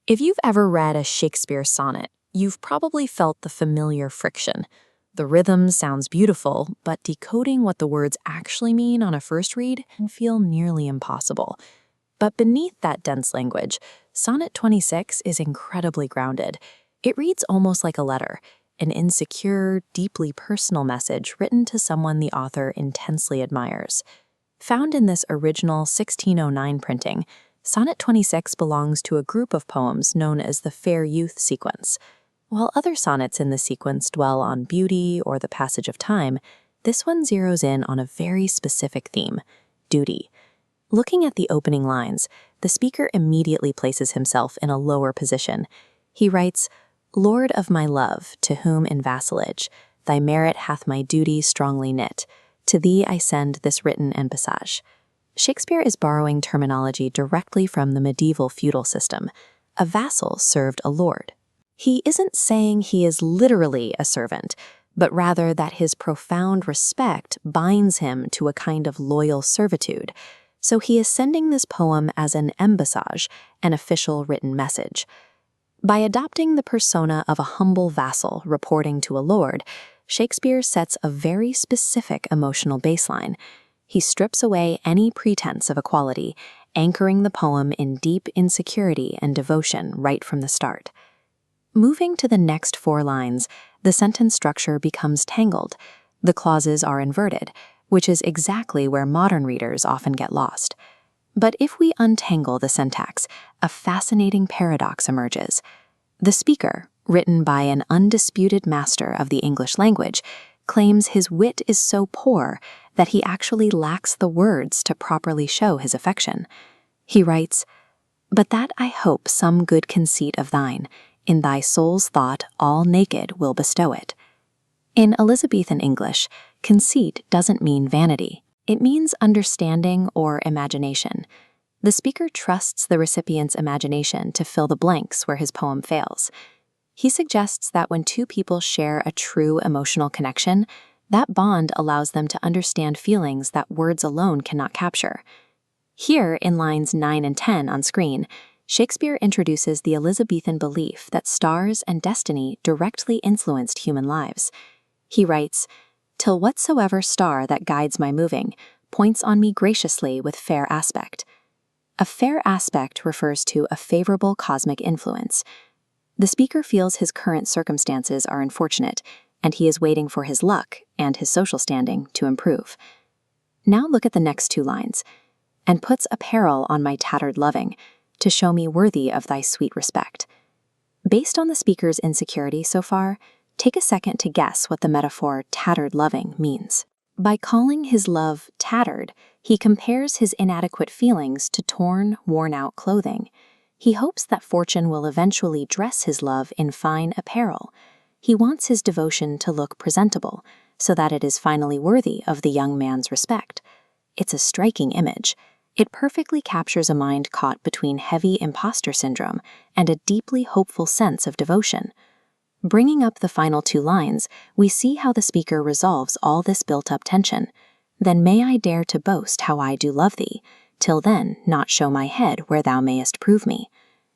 If you've ever read a Shakespeare sonnet, you've probably felt the familiar friction. The rhythm sounds beautiful, but decoding what the words actually mean on a first read can feel nearly impossible. But beneath that dense language, Sonnet 26 is incredibly grounded. It reads almost like a letter, an insecure, deeply personal message written to someone the author intensely admires. Found in this original 1609 printing, Sonnet 26 belongs to a group of poems known as the Fair Youth sequence. While other sonnets in the sequence dwell on beauty or the passage of time, this one zeroes in on a very specific theme: duty. Looking at the opening lines, the speaker immediately places himself in a lower position. He writes, "Lord of my love, to whom in vassalage, thy merit hath my duty strongly knit. To thee I send this written embassage." Shakespeare is borrowing terminology directly from the medieval feudal system. A vassal served a lord. He isn't saying he is literally a servant, but rather that his profound respect binds him to a kind of loyal servitude. So he is sending this poem as an embassage, an official written message. By adopting the persona of a humble vassal reporting to a lord, Shakespeare sets a very specific emotional baseline. He strips away any pretense of equality, anchoring the poem in deep insecurity and devotion right from the start. Moving to the next 4 lines, the sentence structure becomes tangled. The clauses are inverted, which is exactly where modern readers often get lost. But if we untangle the syntax, a fascinating paradox emerges. The speaker, written by an undisputed master of the English language, claims his wit is so poor that he actually lacks the words to properly show his affection. He writes, "But that I hope some good conceit of thine, in thy soul's thought all naked will bestow it." In Elizabethan English, conceit doesn't mean vanity. It means understanding or imagination. The speaker trusts the recipient's imagination to fill the blanks where his poem fails. He suggests that when 2 people share a true emotional connection, that bond allows them to understand feelings that words alone cannot capture. Here, in lines 9 and 10 on screen, Shakespeare introduces the Elizabethan belief that stars and destiny directly influenced human lives. He writes, "Till whatsoever star that guides my moving points on me graciously with fair aspect." A fair aspect refers to a favorable cosmic influence. The speaker feels his current circumstances are unfortunate, and he is waiting for his luck and his social standing to improve. Now look at the next 2 lines. "And puts apparel on my tattered loving, to show me worthy of thy sweet respect." Based on the speaker's insecurity so far, take a second to guess what the metaphor tattered loving means. By calling his love tattered, he compares his inadequate feelings to torn, worn-out clothing. He hopes that fortune will eventually dress his love in fine apparel. He wants his devotion to look presentable, so that it is finally worthy of the young man's respect. It's a striking image. It perfectly captures a mind caught between heavy imposter syndrome and a deeply hopeful sense of devotion. Bringing up the final 2 lines, we see how the speaker resolves all this built-up tension. "Then may I dare to boast how I do love thee, till then not show my head where thou mayest prove me."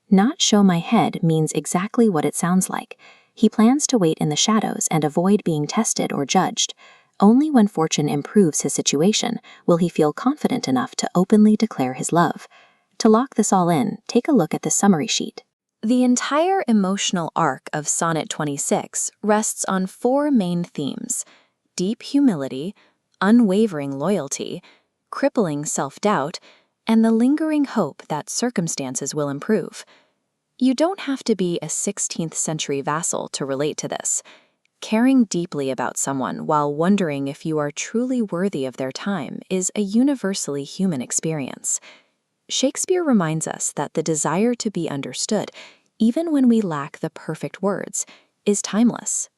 Not show my head means exactly what it sounds like. He plans to wait in the shadows and avoid being tested or judged. Only when fortune improves his situation will he feel confident enough to openly declare his love. To lock this all in, take a look at the summary sheet. The entire emotional arc of Sonnet 26 rests on 4 main themes: deep humility, unwavering loyalty, crippling self-doubt, and the lingering hope that circumstances will improve. You don't have to be a 16th century vassal to relate to this. Caring deeply about someone while wondering if you are truly worthy of their time is a universally human experience. Shakespeare reminds us that the desire to be understood, even when we lack the perfect words, is timeless.